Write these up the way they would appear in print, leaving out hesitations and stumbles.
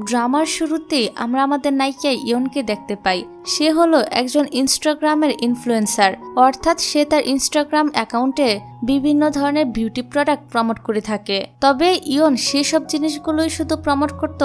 ড্রামার শুরুতেই আমরা আমাদের নায়িকা ইয়নকে দেখতে পাই। সে হলো একজন ইনস্টাগ্রামের ইনফ্লুয়েন্সার, অর্থাৎ সে তার ইনস্টাগ্রাম অ্যাকাউন্টে বিভিন্ন ধরনের বিউটি প্রোডাক্ট প্রমোট করে থাকে। তবে ইয়ন সেসব জিনিসগুলোই শুধু প্রমোট করত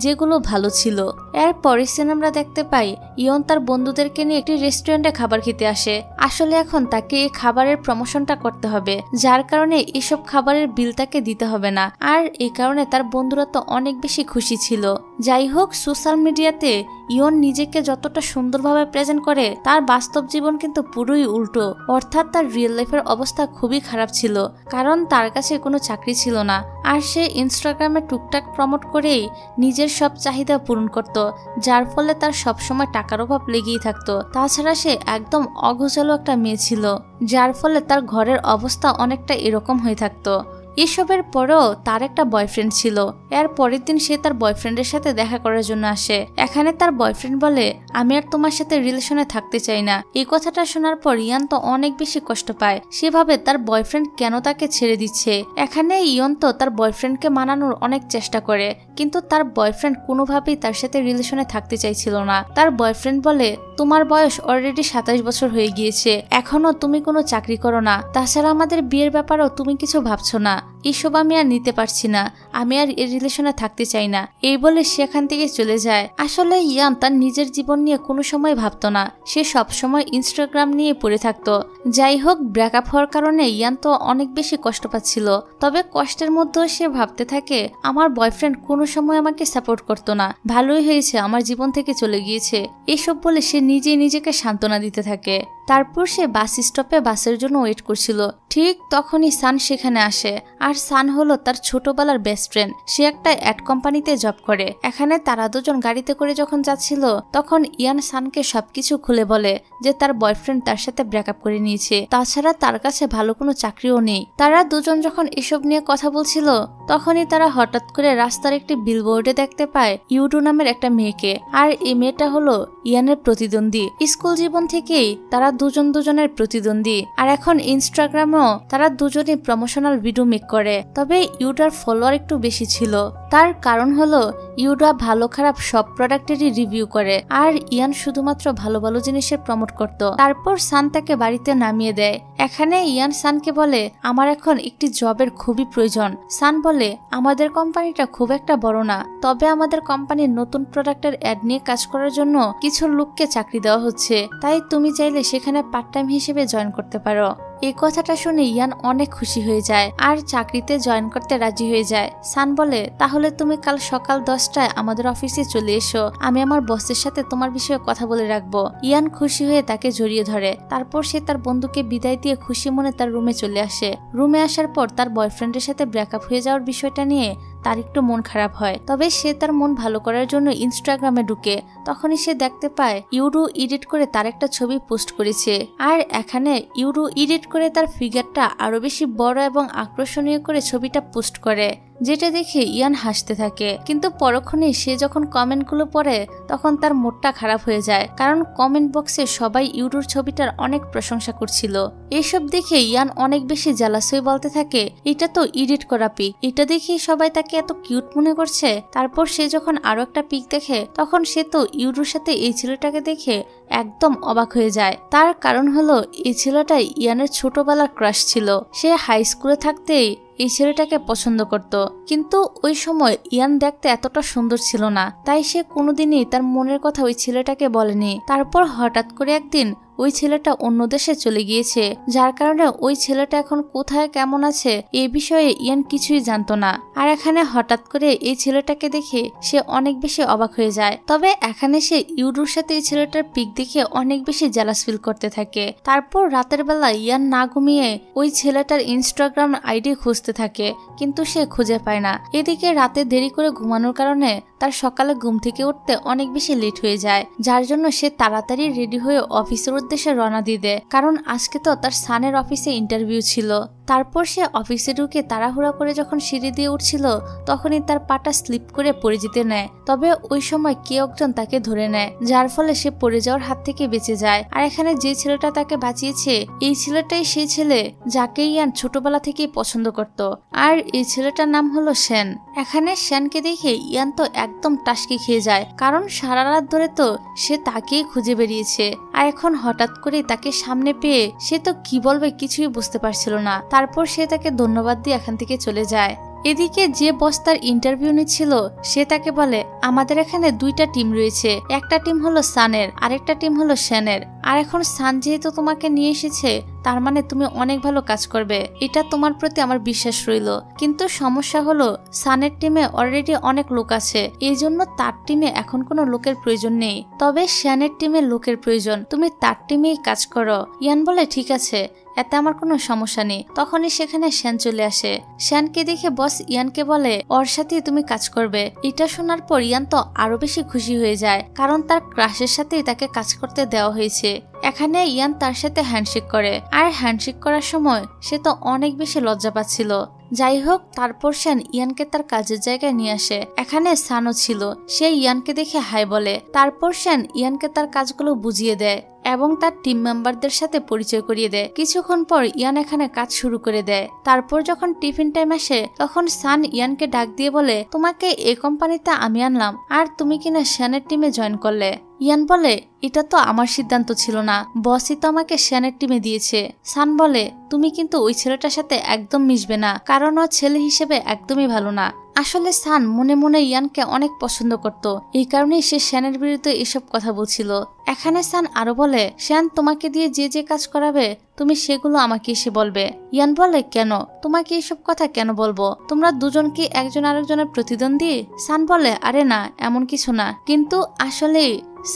যেগুলো ভালো ছিল। এরপরে সিনে আমরা দেখতে পাই ইয়ন তার বন্ধুদেরকে নিয়ে একটি রেস্টুরেন্টে খাবার খেতে আসে। আসলে এখন তাকে এই খাবারের প্রমোশনটা করতে হবে, যার কারণে এসব খাবারের বিল তাকে দিতে হবে না। আর এই কারণে তার বন্ধুরা তো অনেক বেশি খুশি ছিল। যাই হোক, সোশ্যাল মিডিয়াতে ইয়ন নিজেকে যতটা সুন্দরভাবে প্রেজেন্ট করে তার বাস্তব জীবন কিন্তু পুরোই উল্টো, অর্থাৎ তার রিয়েল লাইফের অবস্থা খুবই খারাপ ছিল, কারণ তার কাছে কোনো চাকরি ছিল না। আর সে ইনস্টাগ্রামে টুকটাক প্রমোট করেই নিজের সব চাহিদা পূরণ করত, যার ফলে তার সবসময় টাকার অভাব লেগেই থাকতো। তাছাড়া সে একদম অগোছালো একটা মেয়ে ছিল, যার ফলে তার ঘরের অবস্থা অনেকটা এরকম হয়ে থাকতো। এসবের পরেও তার একটা বয়ফ্রেন্ড ছিল। এর পরের দিন সে তার বয়ফ্রেন্ডের সাথে দেখা করার জন্য আসে। এখানে তার বয়ফ্রেন্ড বলে, আমি আর তোমার সাথে রিলেশনে থাকতে চাই না। এই কথাটা শোনার পর ইয়ন তো অনেক বেশি কষ্ট পায়। সেভাবে তার বয়ফ্রেন্ড কেন তাকে ছেড়ে দিচ্ছে। এখানে ইয়ন তো তার বয়ফ্রেন্ডকে মানানোর অনেক চেষ্টা করে, কিন্তু তার বয়ফ্রেন্ড কোনোভাবেই তার সাথে রিলেশনে থাকতে চাইছিল না। তার বয়ফ্রেন্ড বলে, তোমার বয়স অলরেডি 27 বছর হয়ে গিয়েছে, এখনো তুমি কোনো চাকরি করো না, তাছাড়া আমাদের বিয়ের ব্যাপারেও তুমি কিছু ভাবছো না। এসব আমি আর নিতে পারছি না, আমি আর এই রিলেশনে থাকতে চাই না। এই বলে সেখান থেকে চলে যায়। আসলে ইয়ান তার নিজের জীবন নিয়ে কোনো সময় ভাবতো না, সে সব সময় ইনস্টাগ্রাম নিয়ে পড়ে থাকতো। যাই হোক, ব্রেকআপ হওয়ার কারণে ইয়ান তো অনেক বেশি কষ্ট পাচ্ছিল। তবে কষ্টের মধ্যেও সে ভাবতে থাকে, আমার বয়ফ্রেন্ড কোনো সময় আমাকে সাপোর্ট করতো না, ভালোই হয়েছে আমার জীবন থেকে চলে গিয়েছে। এসব বলে সে নিজেই নিজেকে সান্ত্বনা দিতে থাকে। তারপর সে বাস স্টপে বাসের জন্য ওয়েট করছিল। ঠিক তখনই সান সেখানে আসে। আর সান হলো তার ছোটবেলার বেস্ট ফ্রেন্ড। সে একটা অ্যাড কোম্পানিতে জব করে। এখানে তারা দুজন গাড়িতে করে যখন যাচ্ছিল, তখন ইয়ান সানকে সবকিছু খুলে বলে যে তার বয়ফ্রেন্ড তার সাথে ব্রেকআপ করে নিয়েছে, তাছাড়া তার কাছে ভালো কোনো চাকরিও নেই। তারা দুজন যখন এসব নিয়ে কথা বলছিল, তখনই তারা হঠাৎ করে রাস্তার একটি বিলবোর্ডে দেখতে পায় ইউডু নামের একটা মেয়েকে। আর এই মেয়েটা হলো ইয়ানের প্রতিদ্বন্দ্বী। স্কুল জীবন থেকেই তারা দুজনের প্রতিদ্বন্দ্বী। আর এখন ইনস্টাগ্রামেও তারা দুজনই প্রমোশনাল ভিডিও মেক করে। তবে ইউডার ফলোয়ার একটু বেশি ছিল। তার কারণ হলো ইউডা ভালো খারাপ সব প্রোডাক্টেরই রিভিউ করে, আর ইয়ান শুধুমাত্র ভালো ভালো জিনিসের প্রমোট করত। তারপর সান তাকে বাড়িতে নামিয়ে দেয়। এখানে ইয়ান সানকে বলে, আমার এখন একটি জবের খুবই প্রয়োজন। সান বলে, আমাদের কোম্পানিটা খুব একটা বড় না, তবে আমাদের কোম্পানির নতুন প্রোডাক্টের অ্যাড নিয়ে কাজ করার জন্য কিছু লোককে চাকরি দেওয়া হচ্ছে, তাই তুমি চাইলে সেখানে পার্ট টাইম হিসেবে জয়েন করতে পারো। এই কথাটা শুনে ইয়ান অনেক খুশি হয়ে যায় আর চাকরিতে জয়েন করতে রাজি হয়ে যায়। সান বলে, তাহলে তুমি কাল সকাল 10টায় আমাদের অফিসে চলে এসো, আমি আমার বসের সাথে তোমার বিষয়ে কথা বলে রাখবো। ইয়ান খুশি হয়ে তাকে জড়িয়ে ধরে। তারপর সে তার বন্ধুকে বিদায় দিয়ে খুশি মনে তার রুমে চলে আসে। রুমে আসার পর তার বয়ফ্রেন্ডের সাথে ব্রেকআপ হয়ে যাওয়ার বিষয়টা নিয়ে তার একটু মন খারাপ হয়। তবে সে তার মন ভালো করার জন্য ইনস্টাগ্রামে ঢুকে। তখনই সে দেখতে পায় ইউডু এডিট করে তার একটা ছবি পোস্ট করেছে। আর এখানে ইউডু এডিট করে তার ফিগারটা আরো বেশি বড় এবং আকর্ষণীয় করে ছবিটা পোস্ট করে, যেটা দেখে ইয়ান হাসতে থাকে। কিন্তু পরক্ষণে সে যখন কমেন্টগুলো পড়ে, তখন তার মুডটা খারাপ হয়ে যায়, কারণ কমেন্ট বক্সে সবাই ইউডুর ছবিটার অনেক প্রশংসা করছিল। এসব দেখে ইয়ান অনেক বেশি জেলাস হয়ে বলতে থাকে, এটা তো এডিট করা পিক, এটা দেখে সবাই তাকে এত কিউট মনে করছে। তারপর সে যখন আরো একটা পিক দেখে, তখন সে তো ইউডুর সাথে এই ছেলেটাকে দেখে একদম অবাক হয়ে যায়। তার কারণ হলো এই ছেলেটা ইয়ানের ছোটবেলার ক্রাশ ছিল। সে হাই স্কুলে থাকতেই এই ছেলেটাকে পছন্দ করত, কিন্তু ওই সময় ইয়ান দেখতে এতটা সুন্দর ছিল না, তাই সে কোনোদিনই তার মনের কথা ওই ছেলেটাকে বলেনি। তারপর হঠাৎ করে একদিন ওই ছেলেটা অন্য দেশে চলে গিয়েছে, যার কারণে ওই ছেলেটা এখন কোথায় কেমন আছে এই বিষয়ে ইয়ান কিছুই জানতো না। আর এখানে হঠাৎ করে এই ছেলেটাকে দেখে সে অনেক বেশি অবাক হয়ে যায়। তবে এখানে সে ইউডুর সাথে এই ছেলেটার পিক দেখে অনেক বেশি জেলাস ফিল করতে থাকে। তারপর রাতের বেলা ইয়ান না ঘুমিয়ে ওই ছেলেটার ইনস্টাগ্রাম আইডি খুঁজতে থাকে, কিন্তু সে খুঁজে পায় না। এদিকে রাতে দেরি করে ঘুমানোর কারণে তার সকালে ঘুম থেকে উঠতে অনেক বেশি লেট হয়ে যায়, যার জন্য সে তাড়াতাড়ি রেডি হয়ে অফিসের উদ্দেশ্যে রওনা দিয়ে দেয়, কারণ আজকে তো তার সানের অফিসে ইন্টারভিউ ছিল। তারপর সে অফিসে ঢুকে তাড়াহুড়া করে যখন সিঁড়ি দিয়ে উঠছিল তখনই তার পাটা স্লিপ করে পড়ে যেতে নেয়। তবে ওই সময় কেউ একজন তাকে ধরে নেয়, যার ফলে সে পড়ে যাওয়ার হাত থেকে বেঁচে যায়। আর এখানে যে ছেলেটা তাকে বাঁচিয়েছে এই ছেলেটাই সেই ছেলে যাকে ইয়ান ছোটবেলা থেকেই পছন্দ করত, আর এই ছেলেটার নাম হলো শ্যান। এখানে শ্যানকে দেখে ইয়ান তো একদম টাসকি খেয়ে যায়, কারণ সারা রাত ধরে তো সে তাকেই খুঁজে বেরিয়েছে, আর এখন হঠাৎ করে তাকে সামনে পেয়ে সে তো কি বলবে কিছুই বুঝতে পারছিল না। তারপর সে তাকে ধন্যবাদ দিয়ে এখান থেকে চলে যায়। এদিকে যে বস তার ইন্টারভিউ নিচ্ছিল সে তাকে বলে, আমাদের এখানে দুইটা টিম রয়েছে, একটা টিম হলো সানের, আরেকটা টিম হলো শ্যানের। আর এখন সান যেহেতু তোমাকে নিয়ে এসেছে তার মানে তুমি অনেক ভালো কাজ করবে, এটা তোমার প্রতি আমার বিশ্বাস রইল। কিন্তু সমস্যা হলো সানের টিমে অলরেডি অনেক লোক আছে, এই জন্য তার টিমে এখন কোনো লোকের প্রয়োজন নেই। তবে শ্যানের টিমে লোকের প্রয়োজন, তুমি তার টিমেই কাজ করো। ইয়ান বলে ঠিক আছে, এতে আমার কোনো সমস্যা নেই। তখনই সেখানে শ্যান চলে আসে। শ্যানকে দেখে বস ইয়ানকে বলে ওর সাথে তুমি কাজ করবে। এটা শোনার পর ইয়ান তো আরো বেশি খুশি হয়ে যায়, কারণ তার ক্রাশের সাথেই তাকে কাজ করতে দেওয়া হয়েছে। এখানে ইয়ান তার সাথে হ্যান্ডশেক করে, আর হ্যান্ডশেক করার সময় সে তো অনেক বেশি লজ্জা পাচ্ছিল। যাই হোক, তারপর শ্যান ইয়ানকে তার কাজের জায়গায় নিয়ে আসে। এখানে সানও ছিল, সে ইয়ানকে দেখে হাই বলে। তারপর শ্যান ইয়ানকে তার কাজগুলো বুঝিয়ে দেয় এবং তার টিম মেম্বারদের সাথে পরিচয় করিয়ে দেয়। কিছুক্ষণ পর ইয়ান এখানে কাজ শুরু করে দেয়। তারপর যখন টিফিন টাইম আসে তখন সান ইয়ানকে ডাক দিয়ে বলে, তোমাকে এই কোম্পানিতে আমি আনলাম আর তুমি কিনা শ্যানের টিমে জয়েন করলে। ইয়ান বলে, এটা তো আমার সিদ্ধান্ত ছিল না, বসই তো আমাকে শ্যানের টিমে দিয়েছে। সান বলে, তুমি কিন্তু ওই ছেলেটার সাথে একদম মিশবে না, কারণ ও ছেলে হিসেবে একদমই ভালো না। আসলে সান মনে মনে ইয়ানকে অনেক পছন্দ করত, এই কারণেই সে শ্যানের বিরুদ্ধে এসব কথা বলছিল। এখানে সান আরো বলে, শ্যান তোমাকে দিয়ে যে যে কাজ করাবে তুমি সেগুলো আমাকে এসে বলবে। ইয়ান বলে, কেন, তোমাকে এসব কথা কেন বলবো? তোমরা দুজন কি একজন আরেকজনের প্রতিদ্বন্দ্বী? সান বলে, আরে না, এমন কিছু না, কিন্তু আসলে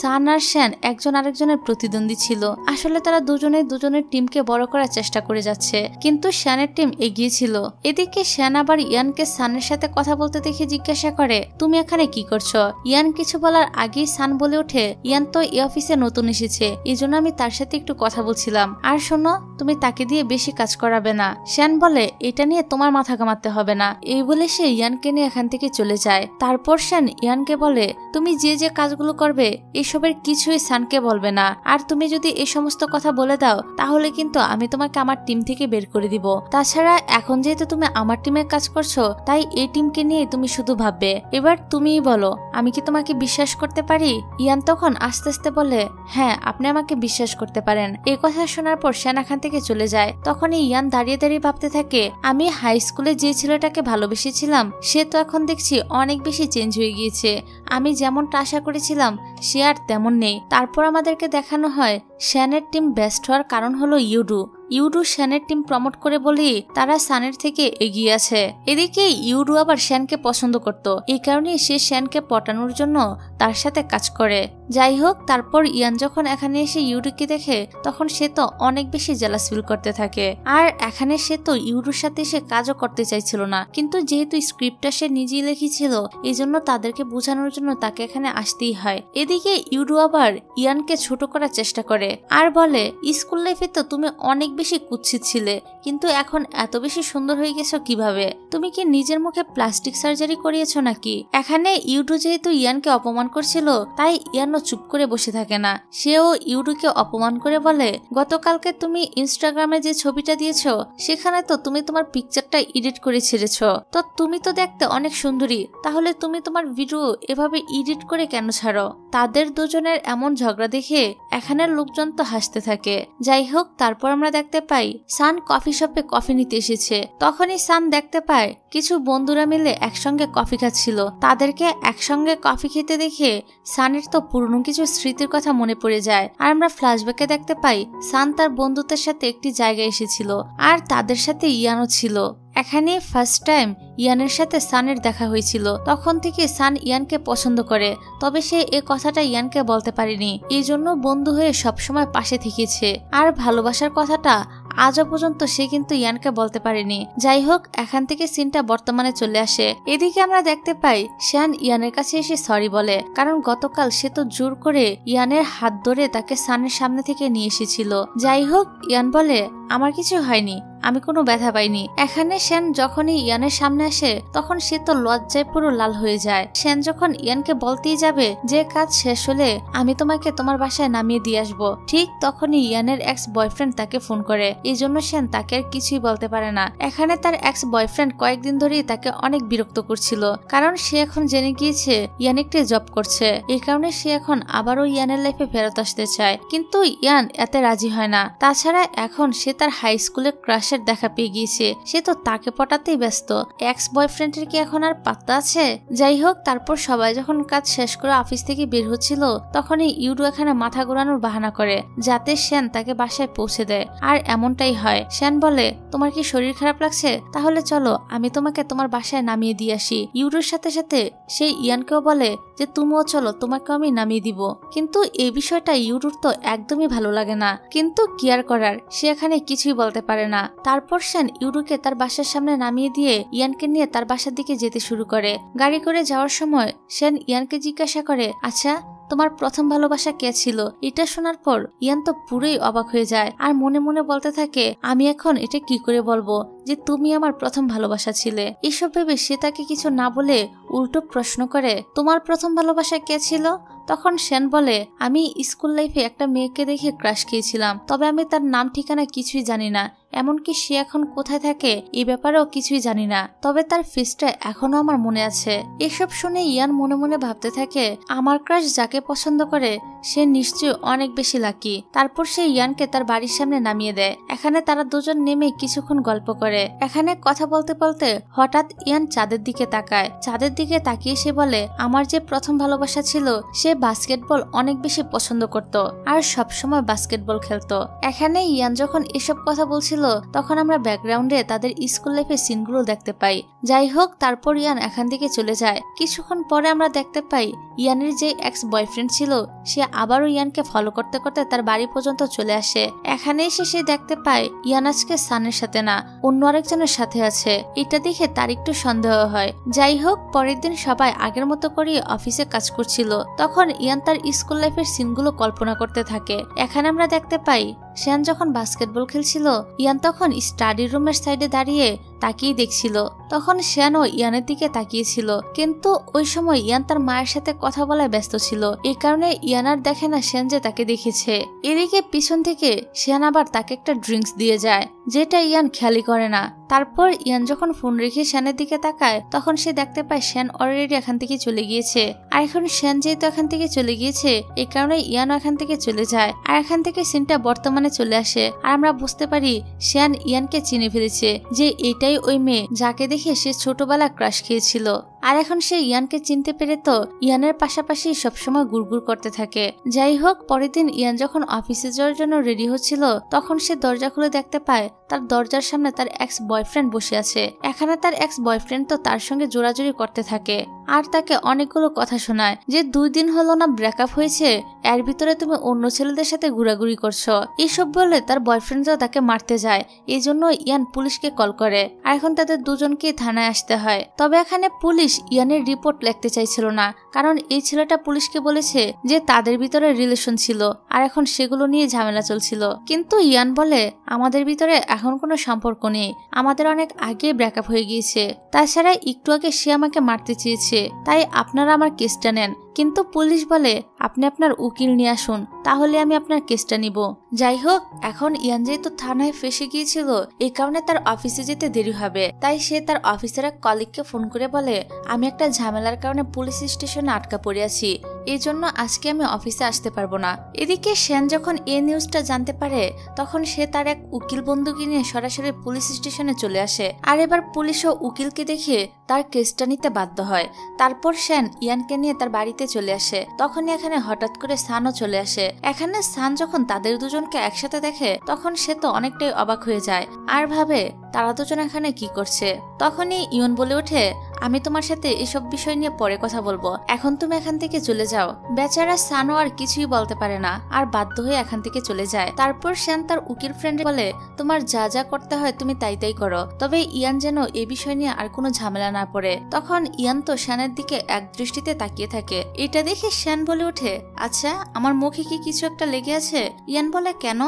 সান আর শ্যান একজন আরেকজনের প্রতিদ্বন্দ্বী ছিল। আসলে তারা দুজনের টিমকে বড় করার চেষ্টা করে যাচ্ছে, কিন্তু শ্যানের টিম এগিয়ে ছিল। এদিকে শ্যান আবার ইয়ানকে সানের সাথে কথা বলতে দেখে জিজ্ঞাসা করে, তুমি এখানে কি করছো? ইয়ান কিছু বলার আগেই সান বলে ওঠে, ইয়ান তো এই অফিসে নতুন এসেছে, এই জন্য আমি তার সাথে একটু কথা বলছিলাম। আর শোনো, তুমি তাকে দিয়ে বেশি কাজ করাবে না। শ্যান বলে, এটা নিয়ে তোমার মাথা ঘামাতে হবে না। এই বলে সে ইয়ানকে নিয়ে এখান থেকে চলে যায়। তারপর শ্যান ইয়ানকে বলে, তুমি যে যে কাজগুলো করবে এসবের কিছুই সানকে বলবে না, আর তুমি যদি এই সমস্ত কথা বলে দাও তাহলে কিন্তু আমি তোমাকে আমার টিম থেকে বের করে দিব। তাছাড়া এখন যেহেতু তুমি আমার টিমে কাজ করছো তাই এই টিমকে নিয়ে তুমি শুধু ভাববে। এবার তুমিই বলো, আমি কি তোমাকে বিশ্বাস করতে পারি? ইয়ান তখন আস্তে আস্তে বলে, হ্যাঁ, আপনি আমাকে বিশ্বাস করতে পারেন। এই কথা শোনার পর শ্যান এখান থেকে চলে যায়। তখনই ইয়ান দাঁড়িয়ে দাঁড়িয়ে ভাবতে থাকে, আমি হাই স্কুলে যে ছেলেটাকে ভালোবেসেছিলাম সে তো এখন দেখছি অনেক বেশি চেঞ্জ হয়ে গিয়েছে। আমি যেমনটা আশা করেছিলাম সে আর তেমন নেই। তারপর আমাদেরকে দেখানো হয় শ্যানের টিম বেস্ট হওয়ার কারণ হলো ইউডু শ্যানের টিম প্রমোট করে বলেই তারা সানের থেকে এগিয়ে আছে। এদিকে ইউডু আবার শ্যানকে পছন্দ করত, এই কারণে সে শ্যানকে পটানোর জন্য তার সাথে কাজ করে। যাই হোক, তারপর ইয়ান যখন এখানে এসে ইউডুকে দেখে তখন সে তো অনেক বেশি জেলাস ফিল করতে থাকে। আর এখানে সে তো ইউডুর সাথে সে কাজও করতে চাইছিল না, কিন্তু যেহেতু স্ক্রিপ্টটা সে নিজেই লিখেছিল এই জন্য তাদেরকে বোঝানোর জন্য তাকে এখানে আসতেই হয়। এদিকে ইউডু আবার ইয়ানকে ছোট করার চেষ্টা করে আর বলে, স্কুল লাইফে তো তুমি অনেক বেশি কুৎসিত ছিলে, কিন্তু এখন এত বেশি সুন্দর হয়ে গেছো কিভাবে? তুমি কি নিজের মুখে প্লাস্টিক সার্জারি করিয়েছো নাকি? এখানে ইউডু যেহেতু ইয়ানকে অপমান করছিল তাই ইয়ানও চুপ করে বসে থাকে না। সেও ইউডুকে অপমান করে বলে, গতকালকে তুমি ইনস্টাগ্রামে যে ছবিটা দিয়েছো সেখানে তো তুমি তোমার পিকচারটা এডিট করে ছেড়েছো, তো তুমি তো দেখতে অনেক সুন্দরী, তাহলে তুমি তোমার ভিডিও এভাবে এডিট করে কেন ছাড়ো? তাদের দুজনের এমন ঝগড়া দেখে এখানের লোকজন তো হাসতে থাকে। যাই হোক, তারপর আমরা দেখতে পাই সান কফি শপে কফি নিতে এসেছে। তখনই সান দেখতে পায় কিছু বন্ধুরা মিলে একসঙ্গে কফি খাচ্ছিল। তাদেরকে একসঙ্গে কফি খেতে দেখে সানের তো পুরনো কিছু স্মৃতির কথা মনে পড়ে যায়। আর আমরা ফ্ল্যাশব্যাকে দেখতে পাই সান তার বন্ধুদের সাথে একটি জায়গায় এসেছিল আর তাদের সাথে ইয়ানও ছিল। এখানে ফার্স্ট টাইম ইয়ানের সাথে সানের দেখা হয়েছিল। তখন থেকে সান ইয়ানকে পছন্দ করে, তবে সে এ কথাটা ইয়ানকে বলতে পারেনি, এই জন্য বন্ধু হয়ে সবসময় পাশে থেকেছে। আর ভালোবাসার কথাটা আজও পর্যন্ত সে কিন্তু ইয়ানকে বলতে পারেনি। যাই হোক, এখান থেকে সিনটা বর্তমানে চলে আসে। এদিকে আমরা দেখতে পাই শ্যান ইয়ানের কাছে এসে সরি বলে, কারণ গতকাল সে তো জোর করে ইয়ানের হাত ধরে তাকে সানের সামনে থেকে নিয়ে এসেছিল। যাই হোক, ইয়ান বলে আমার কিছু হয়নি, আমি কোনো ব্যথা পাইনি। এখানে শ্যান যখনই ইয়ানের সামনে আসে তখন সে তো লজ্জায় পুরো লাল হয়ে যায়। শ্যান যখন ইয়ানকে বলতেই যাবে যে কাজ শেষ হলে আমি তোমাকে তোমার বাসায় নামিয়ে দিয়ে আসবো, ঠিক তখনই ইয়ানের এক্স বয়ফ্রেন্ড তাকে ফোন করে। এই জন্য শ্যান তাকে আর কিছুই বলতে পারে না। এখানে তার এক্স বয়ফ্রেন্ড কয়েকদিন ধরেই তাকে অনেক বিরক্ত করছিল, কারণ সে এখন জেনে গিয়েছে ইয়ান একটি জব করছে। এই কারণে সে এখন আবারও ইয়ানের লাইফে ফেরত আসতে চায়, কিন্তু ইয়ান এতে রাজি হয় না। তাছাড়া এখন সে তার হাই স্কুলের ক্রাশের দেখা পেয়ে গিয়েছে, সে তো তাকে পটাতেই ব্যস্ত। এক্স বয়ফ্রেন্ডের কি এখন আর পাত্তা আছে? যাই হোক, তারপর সবাই যখন কাজ শেষ করে অফিস থেকে বের হচ্ছিল তখনই ইউডু এখানে মাথা ঘোরানোর বাহানা করে যাতে শ্যান তাকে বাসায় পৌঁছে দেয়। আর এমনটাই হয়। শ্যান বলে তোমার কি শরীর খারাপ লাগছে? তাহলে চলো আমি তোমাকে তোমার বাসায় নামিয়ে দিয়ে আসি। ইউডুর সাথে সাথে সেই ইয়ানকেও বলে যে তুমিও চলো, তোমাকে আমি নামিয়ে দিব। কিন্তু এই বিষয়টা ইউডুর তো একদমই ভালো লাগে না, কিন্তু কি আর করার, সে এখানে কিছুই বলতে পারে না। তারপর শ্যান ইউডুকে তার বাসার সামনে নামিয়ে দিয়ে ইয়ানকে নিয়ে তার বাসার দিকে যেতে শুরু করে। গাড়ি করে যাওয়ার সময় শ্যান ইয়ানকে জিজ্ঞাসা করে আচ্ছা তোমার প্রথম ভালোবাসা কে ছিল? এটা শোনার পর ইয়ান তো পুরোই অবাক হয়ে যায় আর মনে মনে বলতে থাকে আমি এখন এটা কি করে বলবো যে তুমি আমার প্রথম ভালোবাসা ছিলে। এসব ভেবে সে তাকে কিছু না বলে উল্টো প্রশ্ন করে তোমার প্রথম ভালোবাসা কে ছিল? তখন শ্যান বলে আমি স্কুল লাইফে একটা মেয়েকে দেখে ক্রাশ খেয়েছিলাম, তবে আমি তার নাম ঠিকানা কিছুই জানি না, এমনকি সে এখন কোথায় থাকে এই ব্যাপারেও কিছুই জানি না, তবে তার ফেসটা এখনো আমার মনে আছে। এসব শুনে ইয়ান মনে মনে ভাবতে থাকে আমার ক্রাশ যাকে পছন্দ করে সে নিশ্চয়ই অনেক বেশি লাকি। তারপর সে ইয়ানকে তার বাড়ির সামনে নামিয়ে দেয়। এখানে তারা দুজন নেমে কিছুক্ষণ গল্প করে। এখানে কথা বলতে বলতে হঠাৎ ইয়ান চাঁদের দিকে তাকায়। চাঁদের দিকে তাকিয়ে সে বলে আমার যে প্রথম ভালোবাসা ছিল সে বাস্কেটবল অনেক বেশি পছন্দ করত আর সবসময় বাস্কেটবল খেলতো। এখানে ইয়ান যখন এসব কথা বলছিল তখন আমরা ব্যাকগ্রাউন্ডে তাদের স্কুল লাইফের সিনগুলো দেখতে পাই। যাই হোক, তারপর ইয়ান এখান থেকে চলে যায়। কিছুক্ষণ পরে আমরা দেখতে পাই ইয়ানের যে এক্স বয়ফ্রেন্ড ছিল সে আবারও ইয়ানকে ফলো করতে করতে তার বাড়ি পর্যন্ত চলে আসে। এখানে এসে সে দেখতে পায় ইয়ান আজকে সানের সাথে না, অন্য আরেকজনের সাথে আছে। এটা দেখে তার একটু সন্দেহ হয়। যাই হোক, পরের দিন সবাই আগের মতো করে অফিসে কাজ করছিল। তখন ইয়ান তার স্কুল লাইফের সিনগুলো কল্পনা করতে থাকে। এখানে আমরা দেখতে পাই শ্যান যখন বাস্কেটবল খেলছিল ইয়ান তখন স্টাডি রুমের সাইডে দাঁড়িয়ে তাকিয়ে দেখছিল। তখন শ্যানও ইয়ানের দিকে তাকিয়েছিল, কিন্তু ওই সময় ইয়ান তার মায়ের সাথে কথা বলায় ব্যস্ত ছিল। এই কারণে ইয়ান আর দেখে না শ্যান যে তাকে দেখেছে। এদিকে পিছন থেকে শ্যান আবার তাকে একটা ড্রিঙ্কস দিয়ে যায়, যেটা ইয়ান খেয়ালই করে না। তারপর ইয়ান যখন ফোন রেখে শ্যানের দিকে তাকায় তখন সে দেখতে পায় শ্যান অলরেডি এখান থেকে চলে গিয়েছে। আর এখন শ্যান যেহেতু এখান থেকে চলে গিয়েছে এই কারণে ইয়ানও এখান থেকে চলে যায়। আর এখান থেকে সিনটা বর্তমানে চলে আসে আর আমরা বুঝতে পারি শ্যান ইয়ানকে চিনে ফেলেছে যে এটাই ওই মেয়ে যাকে দেখে সে ছোটবেলা ক্রাশ খেয়েছিল। আর এখন সে ইয়ানকে চিনতে পেরে তো ইয়ানের পাশাপাশি সবসময় গুড়গুড় করতে থাকে। যাই হোক, পরের দিন ইয়ান যখন অফিসে যাওয়ার জন্য রেডি হচ্ছিল তখন সে দরজা খুলে দেখতে পায় তার দরজার সামনে তার এক্স বয়ফ্রেন্ড বসে আছে। এখানে তার এক্স বয়ফ্রেন্ড তো তার সঙ্গে জোরাজুরি করতে থাকে আর তাকে অনেকগুলো কথা শোনায় যে 2 দিন হলো না ব্রেকআপ হয়েছে, এর ভিতরে তুমি অন্য ছেলেদের সাথে ঘোরাঘুরি করছো। এইসব বলে তার বয়ফ্রেন্ডও তাকে মারতে যায়। এই জন্য ইয়ান পুলিশকে কল করে আর এখন তাদের দুজনকে থানায় আসতে হয়। তবে এখানে পুলিশ ইয়ানের রিপোর্ট লিখতে চাইছিল না, কারণ এই ছেলেটা পুলিশকে বলেছে যে তাদের ভিতরে রিলেশন ছিল আর এখন সেগুলো নিয়ে ঝামেলা চলছিল। কিন্তু ইয়ান বলে আমাদের ভিতরে এখন কোনো সম্পর্ক নেই, আমাদের অনেক আগে ব্রেকআপ হয়ে গিয়েছে, তাছাড়া একটু আগে সে আমাকে মারতে চেয়েছে, তাই আপনারা আমার কেসটা নেন। কিন্তু পুলিশ বলে আপনি আপনার উকিল নিয়ে আসুন, তাহলে আমি আপনার কেসটা নিব। যাই হোক, এখন ইয়ান যেহেতু থানায় ফেসে গিয়েছিল এই কারণে তার অফিসে যেতে দেরি হবে, তাই সে তার অফিসের এক কলিগকে ফোন করে বলে আমি একটা ঝামেলার কারণে পুলিশ স্টেশনে আটকা পড়ে আছি, এই জন্য আজকে আমি অফিসে আসতে পারবো না। এদিকে শ্যান যখন এই নিউজটা জানতে পারে তখন সে তার এক উকিল বন্ধুকে নিয়ে সরাসরি পুলিশ স্টেশনে চলে আসে। আর এবার পুলিশও উকিলকে দেখে তার কেসটা নিতে বাধ্য হয়। তারপর শ্যান ইয়ানকে নিয়ে তার বাড়িতে চলে আসে। তখনই এখানে হঠাৎ করে সানও চলে আসে। এখানে সান যখন তাদের দুজনকে একসাথে দেখে তখন সে তো অনেকটাই অবাক হয়ে যায় আর ভাবে তারা দুজন এখানে কি করছে। তখনই ইয়ন বলে ওঠে আমি তোমার সাথে এসব বিষয় নিয়ে পরে কথা বলবো, এখন তুমি এখান থেকে চলে যাও। বেচারা সানও আর কিছুই বলতে পারে না, আর বাধ্য হয়ে এখান থেকে চলে যায়। তারপর শ্যান তার উকিল ফ্রেন্ড বলে, তোমার যা যা করতে হয় তুমি তাই তাই করো, তবে ইয়ান যেন এ বিষয় নিয়ে আর কোনো ঝামেলা না পড়ে। তখন ইয়ান তো শ্যানের দিকে এক দৃষ্টিতে তাকিয়ে থাকে। এটা দেখে শ্যান বলে ওঠে, আচ্ছা আমার মুখে কি কিছু একটা লেগে আছে? ইয়ান বলে, কেন?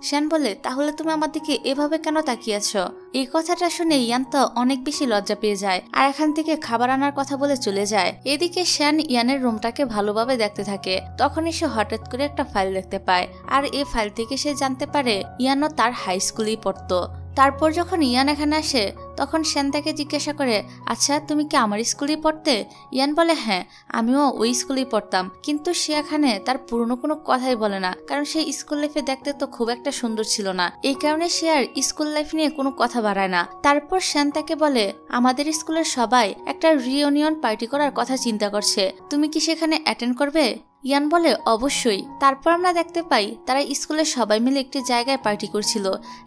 শ্যান বলে, তাহলে তুমি আমার দিকে এভাবে কেন তাকিয়ে আছো? এই কথাটা শুনে ইয়ান তো অনেক বেশি লজ্জা পেয়ে যায়, আর এখান থেকে খাবার আনার কথা বলে চলে যায়। এদিকে শ্যান ইয়ানের রুমটাকে ভালোভাবে দেখতে থাকে। তখনই সে হঠাৎ করে একটা ফাইল দেখতে পায়, আর এই ফাইল থেকে সে জানতে পারে ইয়ানও তার হাই স্কুলেই পড়তো। তারপর যখন ইয়ান এখানে আসে তখন শ্যান তাকে জিজ্ঞাসা করে, আচ্ছা তুমি কি আমার স্কুলেই পড়তে? ইয়ান বলে, হ্যাঁ আমিও ওই স্কুলেই পড়তাম। কিন্তু সে এখানে তার পুরনো কোনো কথাই বলে না, কারণ সে স্কুল লাইফে দেখতে তো খুব একটা সুন্দর ছিল না। এই কারণে সে আর স্কুল লাইফ নিয়ে কোনো কথা বাড়ায় না। তারপর শ্যান তাকে বলে, আমাদের স্কুলের সবাই একটা রিইউনিয়ন পার্টি করার কথা চিন্তা করছে, তুমি কি সেখানে অ্যাটেন্ড করবে? ইয়ান বলে, অবশ্যই। তারপর আমরা দেখতে পাই তারা স্কুলের সবাই মিলে একটি জায়গায় পার্টি করছিল,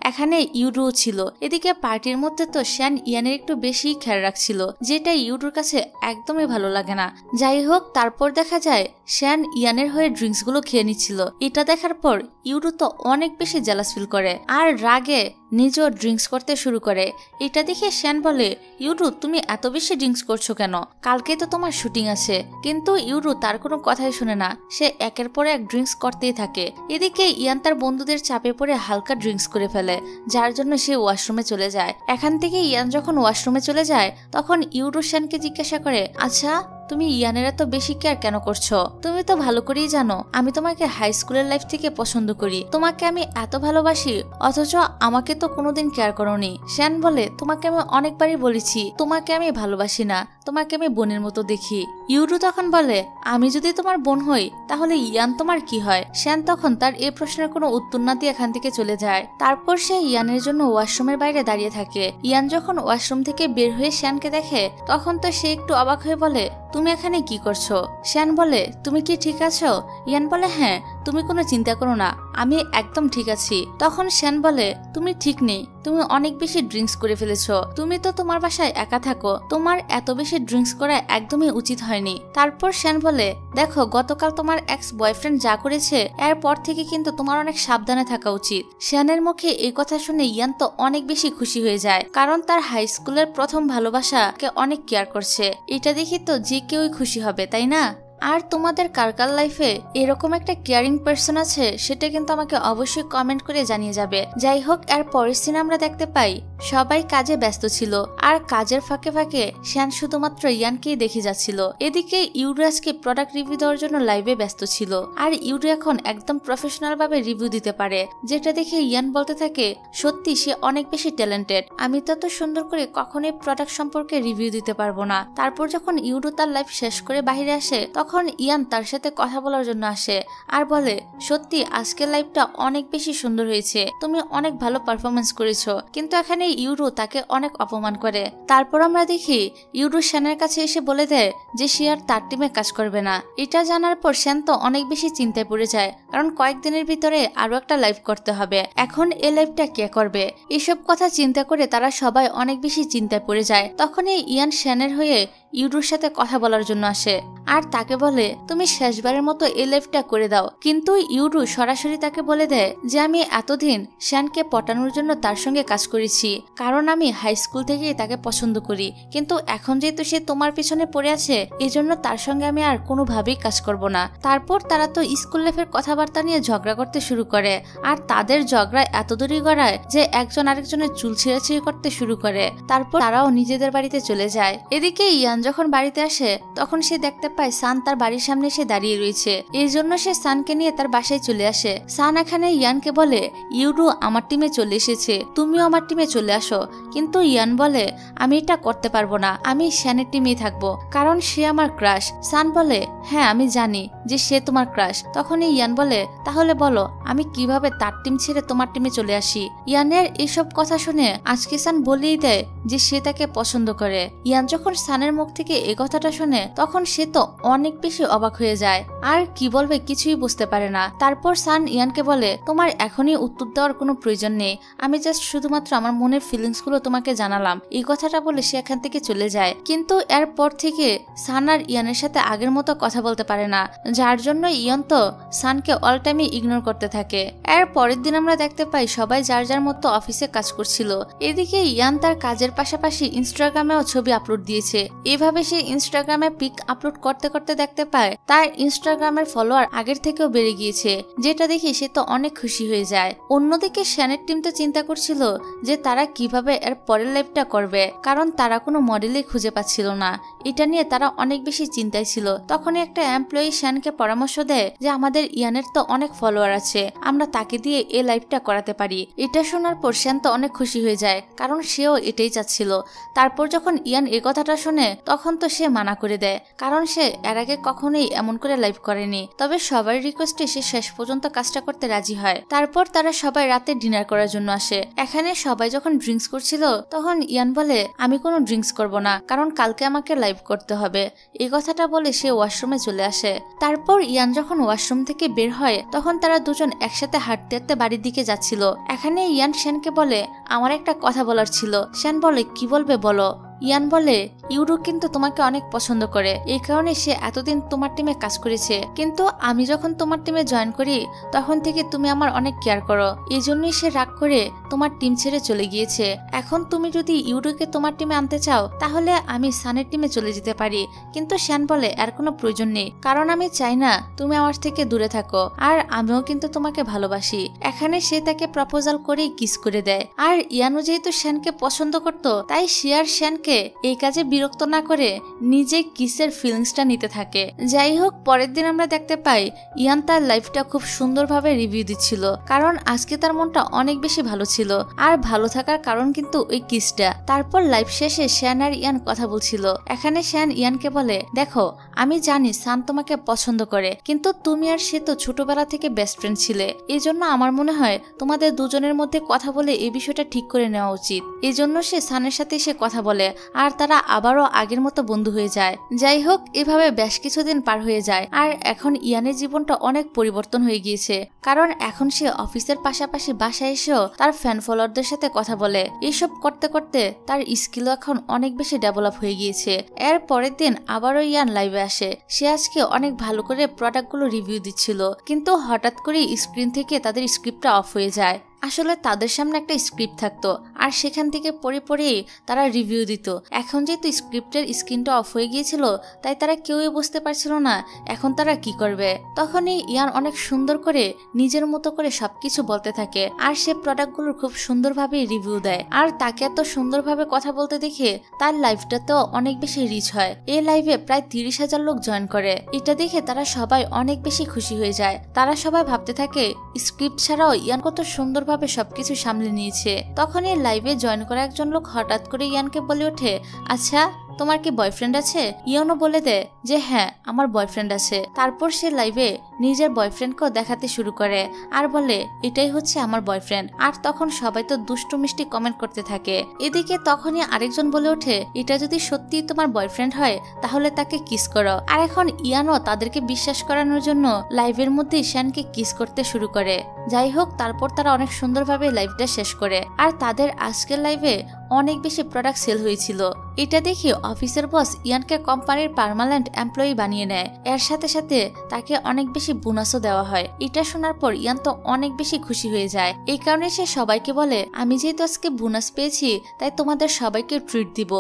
এখানে ইউডুও ছিল। এদিকে পার্টির মধ্যে তো শ্যান ইয়ানের একটু বেশি খেয়াল রাখছিল, যেটা ইউডুর কাছে একদমই ভালো লাগে না। যাই হোক, তারপর দেখা যায় শ্যান ইয়ানের হয়ে ড্রিঙ্কস গুলো খেয়ে নিচ্ছিল। এটা দেখার পর ইউডু তো অনেক বেশি জেলাস ফিল করে, আর রাগে নিজেও ড্রিঙ্কস করতে শুরু করে। এটা দেখে শ্যান বলে, ইউডু তুমি এত বেশি ড্রিঙ্কস করছো কেন? কালকে তো তোমার শুটিং আছে। কিন্তু ইউডু তার কোনো কথাই শুনে না, সে একের পর এক ড্রিঙ্কস করতেই থাকে। এদিকে ইয়ান তার বন্ধুদের চাপে পড়ে হালকা ড্রিঙ্কস করে ফেলে, যার জন্য সে ওয়াশরুমে চলে যায়। এখান থেকে ইয়ান যখন ওয়াশরুমে চলে যায় তখন ইউডু শ্যানকে জিজ্ঞাসা করে, আচ্ছা তুমি ইয়ানের এত বেশি কেয়ার কেন করছো? তুমি তো ভালো করেই জানো আমি তোমাকে হাই স্কুলের লাইফ থেকে পছন্দ করি, তোমাকে আমি এত ভালোবাসি, অথচ আমাকে তো কোনোদিন কেয়ার করোনি। শ্যান বলে, তোমাকে আমি অনেকবারই বলেছি তোমাকে আমি ভালোবাসি না, তোমাকে আমি বোনের মতো দেখি। ইউডু তখন বলে, আমি যদি তোমার বোন হই তাহলে ইয়ান তোমার কি হয়? শ্যান তখন তার এই প্রশ্নের কোনো উত্তর না দিয়ে এখান থেকে চলে যায়। তারপর সে ইয়ানের জন্য ওয়াশরুমের বাইরে দাঁড়িয়ে থাকে। ইয়ান যখন ওয়াশরুম থেকে বের হয়ে শ্যানকে দেখে তখন তো সে একটু অবাক হয়ে বলে, তুমি এখানে কি করছো? শ্যান বলে, তুমি কি ঠিক আছো? ইয়ান বলে, হ্যাঁ তুমি কোনো চিন্তা করো না, আমি একদম ঠিক আছি। তখন শ্যান বলে, তুমি ঠিক নেই, তুমি অনেক বেশি ড্রিঙ্কস করে ফেলেছো, তুমি তো তোমার বাসায় একা থাকো, তোমার এত বেশি ড্রিঙ্কস করা একদমই উচিত হয়নি। তারপর শ্যান বলে, দেখো গতকাল তোমার এক্স বয়ফ্রেন্ড যা করেছে এরপর থেকে কিন্তু তোমার অনেক সাবধানে থাকা উচিত। শ্যানের মুখে এই কথা শুনে ইয়ান তো অনেক বেশি খুশি হয়ে যায়, কারণ তার হাই স্কুলের প্রথম ভালোবাসাকে অনেক কেয়ার করছে। এটা দেখি তো যে কেউই খুশি হবে, তাই না? আর তোমাদের কার কার লাইফে এরকম একটা কেয়ারিং পার্সন আছে সেটা কিন্তু আমাকে অবশ্যই কমেন্ট করে জানিয়ে যাবে। যাই হোক, এর পরের সিনে আমরা দেখতে পাই সবাই কাজে ব্যস্ত ছিল, আর কাজের ফাঁকে ফাঁকে শ্যান শুধুমাত্র ইয়ানকেই দেখে যাচ্ছিল। এদিকে ইউডু আজকে প্রোডাক্ট রিভিউ দেওয়ার জন্য লাইভে ব্যস্ত ছিল, আর ইউডু এখন একদম প্রফেশনাল ভাবে রিভিউ দিতে পারে, যেটা দেখে ইয়ান বলতে থাকে, সত্যি সে অনেক বেশি ট্যালেন্টেড, আমি তত সুন্দর করে কখনোই প্রোডাক্ট সম্পর্কে রিভিউ দিতে পারবো না। তারপর যখন ইউডু তার লাইভ শেষ করে বাহিরে আসে তখন ইয়ান তার সাথে কথা বলার জন্য আসে আর বলে, সত্যি আজকের লাইভটা অনেক বেশি সুন্দর হয়েছে, তুমি অনেক ভালো পারফরমেন্স করেছো। কিন্তু এখানে ইউডু তাকে অনেক অপমান করে। তারপর আমরা দেখি ইউডু শ্যানের কাছে এসে বলে দেয় যে সে আর তার টিমে কাজ করবে না। এটা জানার পর শ্যান তো অনেক বেশি চিন্তায় পড়ে যায়, কারণ কয়েকদিনের ভিতরে আরো একটা লাইভ করতে হবে, এখন এই লাইভটা কে করবে? এসব কথা চিন্তা করে তারা সবাই অনেক বেশি চিন্তায় পড়ে যায়। তখনই ইয়ান শ্যানের হয়ে ইউডুর সাথে কথা বলার জন্য আসে আর তাকে বলে, তুমি শেষবারের মতো এই লাইভটা করে দাও। কিন্তু ইউডু সরাসরি তাকে বলে দেয় যে আমি এতদিন শ্যানকে পটানোর জন্য তার সঙ্গে কাজ করেছি, কারণ আমি হাই স্কুল থেকেই তাকে পছন্দ করি, কিন্তু এখন যেহেতু সে তোমার পিছনে পড়ে আছে এজন্য তার সঙ্গে আমি আর কোনোভাবেই কাজ করব না। তারপর তারা তো স্কুল লাইফের কথাবার্তা নিয়ে ঝগড়া করতে শুরু করে, আর তাদের ঝগড়া এত দূরই গড়ায় যে একজন আরেকজনের চুল ছিঁড়াছিঁড়ি করতে শুরু করে। তারপর তারাও নিজেদের বাড়িতে চলে যায়। এদিকে ইয়ান যখন বাড়িতে আসে তখন সে দেখতে পায় সান তার বাড়ির সামনে এসে দাঁড়িয়ে রয়েছে, এই জন্য সে সানকে নিয়ে তার বাসায় চলে আসে। সান এখানে ইয়ানকে বলে, ইউডু আমার টিমে চলে এসেছে, তুমিও আমার টিমে চলে আসো। কিন্তু ইয়ান বলে, আমি এটা করতে পারবো না, আমি শ্যানের টিমেই থাকবো, কারণ সে আমার ক্রাশ। সান বলে, হ্যাঁ আমি জানি যে সে তোমার ক্রাশ। তখনই ইয়ান বলে, তাহলে বলো আমি কিভাবে তার টিম ছেড়ে তোমার টিমে চলে আসি? ইয়ানের এসব কথা শুনে আজকে সান বলেই দেয় যে সে তাকে পছন্দ করে। ইয়ান যখন সানের মুখ থেকে এই কথাটা শুনে তখন সে তো অনেক বেশি অবাক হয়ে যায় আর কি বলবে কিছুই বুঝতে পারে না। তারপর সান ইয়ানকে বলে, তোমার এখনই উত্তর দেওয়ার কোনো প্রয়োজন নেই, আমি জাস্ট শুধুমাত্র আমার মনের ফিলিংস গুলো তোমাকে জানালাম। এই কথাটা বলে সে এখান থেকে চলে যায়। কিন্তু এরপর থেকে সান আর ইয়ানের সাথে আগের মতো কথা বলতে পারে না, যার জন্য ইয়ন তো সানকে অল টাইমই ইগনোর করতে থাকে। এর পরের দিন আমরা দেখতে পাই সবাই যার যার মতো অফিসে কাজ করছিল। এদিকে ইয়ান তার কাজের পাশাপাশি ইনস্টাগ্রামেও ছবি আপলোড দিয়েছে। এভাবে সে ইনস্টাগ্রামে পিক আপলোড করতে করতে দেখতে পায় তার ইনস্টাগ্রামের ফলোয়ার আগের থেকেও বেড়ে গিয়েছে, যেটা দেখে সে তো অনেক খুশি হয়ে যায়। অন্যদিকে শ্যানের টিম তো চিন্তা করছিল যে তারা কিভাবে এর পরের লাইফটা করবে, কারণ তারা কোনো মডেলই খুঁজে পাচ্ছিল না। এটা নিয়ে তারা অনেক বেশি চিন্তায় ছিল। তখনই একটা এমপ্লয়ি শ্যানকে পরামর্শ দেয় যে আমাদের ইয়ানের তো অনেক ফলোয়ার আছে, আমরা তাকে দিয়ে এই লাইফটা করাতে পারি। এটা শোনার পর শ্যান তো অনেক খুশি হয়ে যায়, কারণ সেও এটাই চাচ্ছিল। তারপর যখন ইয়ান এই কথাটা শুনে তখন তো সে মানা করে দেয়, কারণ সে এর আগে কখনোই এমন করে লাইভ করেনি। তবে সবার রিকোয়েস্টে সে শেষ পর্যন্ত কাজটা করতে রাজি হয়। তারপর তারা সবাই রাতে ডিনার করার জন্য আসে। এখানে সবাই যখন ড্রিঙ্কস করছিল তখন ইয়ান বলে, আমি কোনো ড্রিঙ্কস করব না, কারণ কালকে আমাকে লাইভ করতে হবে। এই কথাটা বলে সে ওয়াশরুমে চলে আসে। তারপর ইয়ান যখন ওয়াশরুম থেকে বের হয় তখন তারা দুজন একসাথে হাঁটতে হাঁটতে বাড়ির দিকে যাচ্ছিল। এখানে ইয়ান শ্যানকে বলে, আমার একটা কথা বলার ছিল। শ্যান বলে, কি বলবে বলো। ইয়ান বলে, ইউরো কিন্তু তোমাকে অনেক পছন্দ করে, এই কারণে সে এতদিন তোমার টিমে কাজ করেছে। কিন্তু আমি যখন তোমার টিমে জয়েন করি তখন থেকে তুমি আমার অনেক কেয়ার করো, এই জন্যই সে রাগ করে তোমার টিম ছেড়ে চলে গিয়েছে। এখন তুমি যদি ইউরোকে তোমার টিমে আনতে চাও তাহলে আমি সানের টিমে চলে যেতে পারি। কিন্তু শ্যান বলে, এর কোনো প্রয়োজন নেই, কারণ আমি চাই না তুমি আমার থেকে দূরে থাকো, আর আমিও কিন্তু তোমাকে ভালোবাসি। এখানে সে তাকে প্রপোজাল করেই কিস করে দেয়। আর ইয়ানও যেহেতু শ্যানকে পছন্দ করত, তাই সে আর শ্যানকে এই কাজে বিরক্ত না করে নিজে কিসের ফিলিংসটা নিতে থাকে। যাই হোক, পরের দিন আমরা দেখতে পাই ইয়ান তার লাইফটা খুব সুন্দরভাবে রিভিউ দিচ্ছিল, কারণ আজকে তার মনটা অনেক বেশি ভালো ছিল। আর ভালো থাকার কারণ কিন্তু ওই কিসটা। তারপর লাইফ শেষে শ্যান আর ইয়ান কথা বলছিল। এখানে শ্যান ইয়ানকে বলে, দেখো আমি জানি সান তোমাকে পছন্দ করে, কিন্তু তুমি আর সে তো ছোটবেলা থেকে বেস্ট ফ্রেন্ড ছিলে। এই জন্য আমার মনে হয় তোমাদের দুজনের মধ্যে কথা বলে এই বিষয়টা ঠিক করে নেওয়া উচিত। এই জন্য সে সানের সাথে এসে কথা বলে আর তারা আবারও আগের মতো বন্ধু হয়ে যায়। যাই হোক, এভাবে বেশ কিছুদিন পার হয়ে যায়। আর এখন ইয়ানের জীবনটা অনেক পরিবর্তন হয়ে গিয়েছে, কারণ এখন সে অফিসের পাশাপাশি বাসায় এসেও তার ফ্যান ফলোয়ারদের সাথে কথা বলে। এইসব করতে করতে তার স্কিলও এখন অনেক বেশি ডেভেলপ হয়ে গিয়েছে। এর পরের দিন আবারও ইয়ান লাইভে আসে। সে আজকে অনেক ভালো করে প্রোডাক্টগুলো রিভিউ দিচ্ছিল, কিন্তু হঠাৎ করে স্ক্রিন থেকে তাদের স্ক্রিপ্টটা অফ হয়ে যায়। আসলে তাদের সামনে একটা স্ক্রিপ্ট থাকতো আর সেখান থেকে পড়ে তারা রিভিউ দিত। এখন যেহেতু স্ক্রিপ্টের স্ক্রিনটা অফ হয়ে গিয়েছিল তাই তারা কেউই বুঝতে পারছিল না এখন তারা কি করবে। তখনই ইয়ান অনেক সুন্দর করে নিজের মতো করে সবকিছু বলতে থাকে আর সে প্রোডাক্টগুলোর খুব সুন্দরভাবে রিভিউ দেয়। আর তাকে এত সুন্দরভাবে কথা বলতে দেখে তার লাইফটাতেও অনেক বেশি রিচ হয়। এই লাইভে প্রায় 30,000 লোক জয়েন করে। এটা দেখে তারা সবাই অনেক বেশি খুশি হয়ে যায়। তারা সবাই ভাবতে থাকে স্ক্রিপ্ট ছাড়াও ইয়ান কত সুন্দর সবকিছু সামলে নিয়েছে। তখনই লাইভে জয়েন করা একজন লোক হঠাৎ করে ইয়ানকে বলে ওঠে, আচ্ছা তোমার কি বয়ফ্রেন্ড আছে? ইয়ানও বলে দেয় যে হ্যাঁ আমার বয়ফ্রেন্ড আছে। তারপর সে লাইভে নিজের বয়ফ্রেন্ডকেও দেখাতে শুরু করে আর বলে এটাই হচ্ছে আমার বয়ফ্রেন্ড। আর তখন সবাই তো দুষ্টু মিষ্টি কমেন্ট করতে থাকে। এদিকে তখনই আরেকজন বলে ওঠে, এটা যদি সত্যি তোমার বয়ফ্রেন্ড হয় তাহলে তাকে কিস করো। আর এখন ইয়ানও তাদেরকে বিশ্বাস করানোর জন্য লাইভের মধ্যে শ্যানকে কিস করতে শুরু করে। যাই হোক, তারপর তারা অনেক সুন্দরভাবে লাইভটা শেষ করে। আর তাদের আজকের লাইভে অনেক বেশি প্রোডাক্ট সেল হয়েছিল। এটা দেখে অফিসের বস ইয়ানকে কোম্পানির পার্মানেন্ট এমপ্লয়ি বানিয়ে নেয়। এর সাথে সাথে তাকে অনেক বেশি বোনাসও দেওয়া হয়। এটা শোনার পর ইয়ান তো অনেক বেশি খুশি হয়ে যায়। এই কারণে সে সবাইকে বলে, আমি যেহেতু আজকে বোনাস পেয়েছি তাই তোমাদের সবাইকে ট্রিট দিব।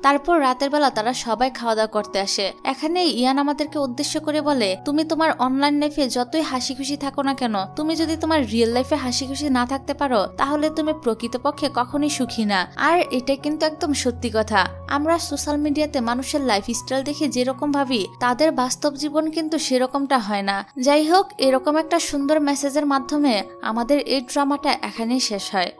তারপর রাতের বেলা তারা সবাই খাওয়া দাওয়া করতে আসে। এখানে ইয়ান আমাদেরকে উদ্দেশ্য করে বলে, তুমি তোমার অনলাইন লাইফে যতই হাসি খুশি থাকো না কেন, তুমি যদি তোমার রিয়েল লাইফে হাসি খুশি না থাকতে পারো তাহলে তুমি প্রকৃতপক্ষে কখনোই সুখী না। আর এটা কিন্তু একদম সত্যি কথা। আমরা সোশ্যাল মিডিয়াতে মানুষের লাইফস্টাইল দেখে যেরকম ভাবি তাদের বাস্তব জীবন কিন্তু সেরকমটা হয় না। যাই হোক, এরকম একটা সুন্দর মেসেজের মাধ্যমে আমাদের এই ড্রামাটা এখানেই শেষ হয়।